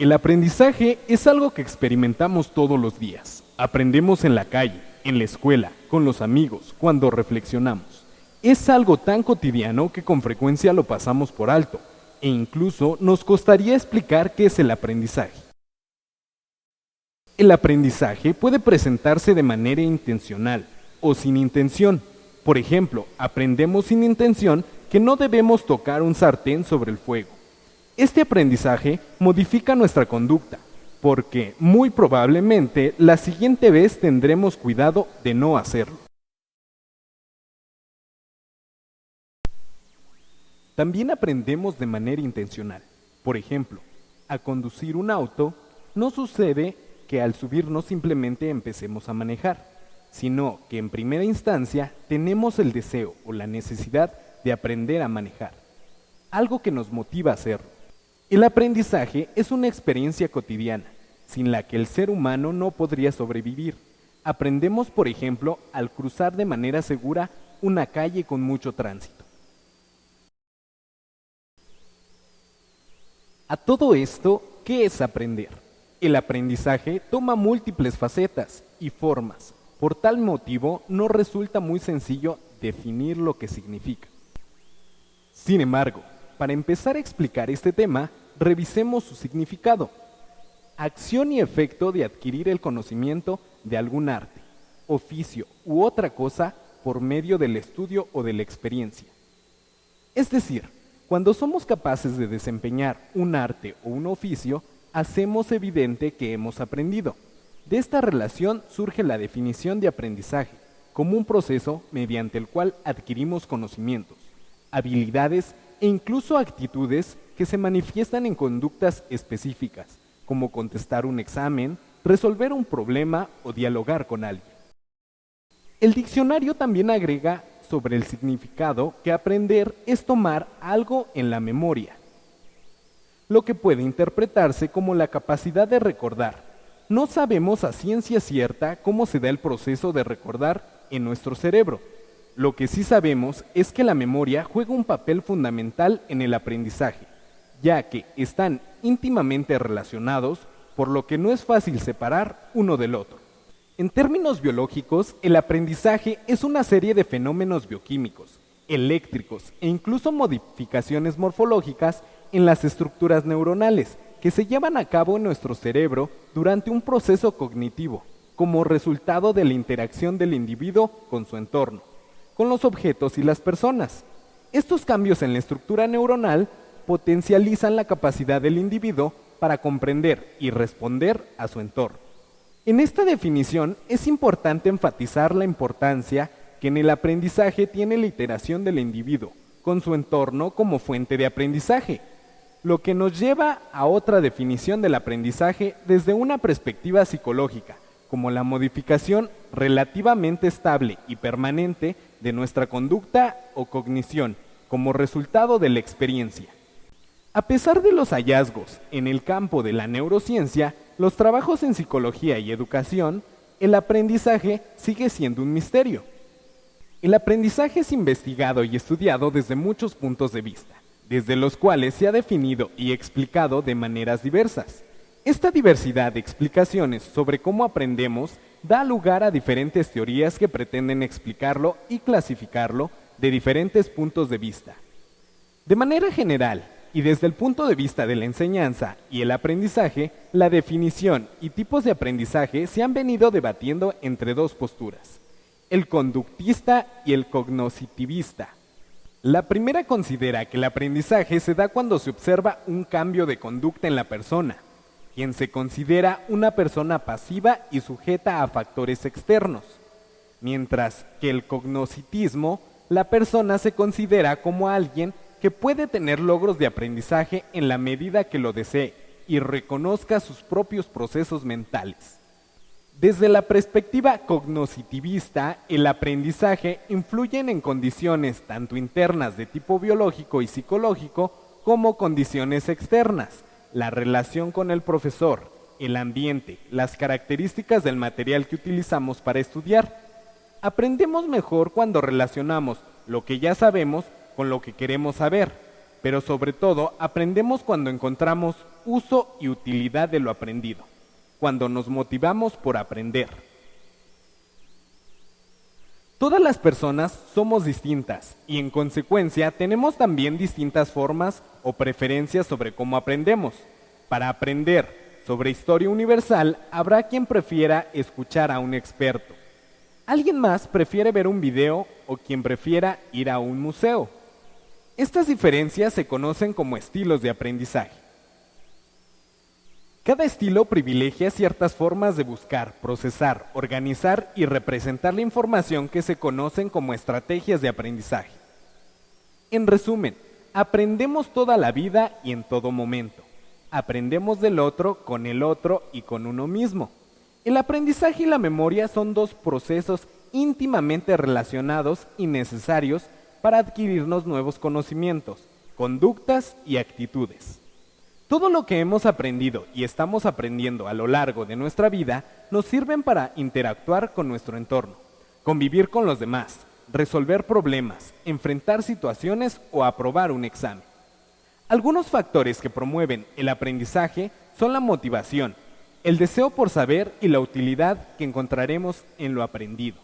El aprendizaje es algo que experimentamos todos los días. Aprendemos en la calle, en la escuela, con los amigos, cuando reflexionamos. Es algo tan cotidiano que con frecuencia lo pasamos por alto, e incluso nos costaría explicar qué es el aprendizaje. El aprendizaje puede presentarse de manera intencional o sin intención. Por ejemplo, aprendemos sin intención que no debemos tocar un sartén sobre el fuego. Este aprendizaje modifica nuestra conducta, porque muy probablemente la siguiente vez tendremos cuidado de no hacerlo. También aprendemos de manera intencional. Por ejemplo, a conducir un auto no sucede que al subirnos simplemente empecemos a manejar, sino que en primera instancia tenemos el deseo o la necesidad de aprender a manejar, algo que nos motiva a hacerlo. El aprendizaje es una experiencia cotidiana, sin la que el ser humano no podría sobrevivir. Aprendemos, por ejemplo, al cruzar de manera segura una calle con mucho tránsito. A todo esto, ¿qué es aprender? El aprendizaje toma múltiples facetas y formas. Por tal motivo, no resulta muy sencillo definir lo que significa. Sin embargo, para empezar a explicar este tema, revisemos su significado. Acción y efecto de adquirir el conocimiento de algún arte, oficio u otra cosa por medio del estudio o de la experiencia. Es decir, cuando somos capaces de desempeñar un arte o un oficio, hacemos evidente que hemos aprendido. De esta relación surge la definición de aprendizaje, como un proceso mediante el cual adquirimos conocimientos, habilidades e incluso actitudes que se manifiestan en conductas específicas, como contestar un examen, resolver un problema o dialogar con alguien. El diccionario también agrega sobre el significado que aprender es tomar algo en la memoria, lo que puede interpretarse como la capacidad de recordar. No sabemos a ciencia cierta cómo se da el proceso de recordar en nuestro cerebro. Lo que sí sabemos es que la memoria juega un papel fundamental en el aprendizaje, ya que están íntimamente relacionados, por lo que no es fácil separar uno del otro. En términos biológicos, el aprendizaje es una serie de fenómenos bioquímicos, eléctricos e incluso modificaciones morfológicas en las estructuras neuronales que se llevan a cabo en nuestro cerebro durante un proceso cognitivo, como resultado de la interacción del individuo con su entorno, con los objetos y las personas. Estos cambios en la estructura neuronal potencializan la capacidad del individuo para comprender y responder a su entorno. En esta definición es importante enfatizar la importancia que en el aprendizaje tiene la iteración del individuo con su entorno como fuente de aprendizaje, lo que nos lleva a otra definición del aprendizaje desde una perspectiva psicológica, como la modificación relativamente estable y permanente de nuestra conducta o cognición como resultado de la experiencia. A pesar de los hallazgos en el campo de la neurociencia, los trabajos en psicología y educación, el aprendizaje sigue siendo un misterio. El aprendizaje es investigado y estudiado desde muchos puntos de vista, desde los cuales se ha definido y explicado de maneras diversas. Esta diversidad de explicaciones sobre cómo aprendemos da lugar a diferentes teorías que pretenden explicarlo y clasificarlo de diferentes puntos de vista. De manera general, y desde el punto de vista de la enseñanza y el aprendizaje, la definición y tipos de aprendizaje se han venido debatiendo entre dos posturas: el conductista y el cognoscitivista. La primera considera que el aprendizaje se da cuando se observa un cambio de conducta en la persona, quien se considera una persona pasiva y sujeta a factores externos, mientras que el cognoscitismo, la persona se considera como alguien que puede tener logros de aprendizaje en la medida que lo desee y reconozca sus propios procesos mentales. Desde la perspectiva cognoscitivista, el aprendizaje influye en condiciones tanto internas de tipo biológico y psicológico como condiciones externas, la relación con el profesor, el ambiente, las características del material que utilizamos para estudiar. Aprendemos mejor cuando relacionamos lo que ya sabemos con lo que queremos saber, pero sobre todo aprendemos cuando encontramos uso y utilidad de lo aprendido, cuando nos motivamos por aprender. Todas las personas somos distintas y en consecuencia tenemos también distintas formas o preferencias sobre cómo aprendemos. Para aprender sobre historia universal habrá quien prefiera escuchar a un experto. Alguien más prefiere ver un video o quien prefiera ir a un museo. Estas diferencias se conocen como estilos de aprendizaje. Cada estilo privilegia ciertas formas de buscar, procesar, organizar y representar la información que se conocen como estrategias de aprendizaje. En resumen, aprendemos toda la vida y en todo momento. Aprendemos del otro, con el otro y con uno mismo. El aprendizaje y la memoria son dos procesos íntimamente relacionados y necesarios para adquirirnos nuevos conocimientos, conductas y actitudes. Todo lo que hemos aprendido y estamos aprendiendo a lo largo de nuestra vida nos sirven para interactuar con nuestro entorno, convivir con los demás, resolver problemas, enfrentar situaciones o aprobar un examen. Algunos factores que promueven el aprendizaje son la motivación, el deseo por saber y la utilidad que encontraremos en lo aprendido.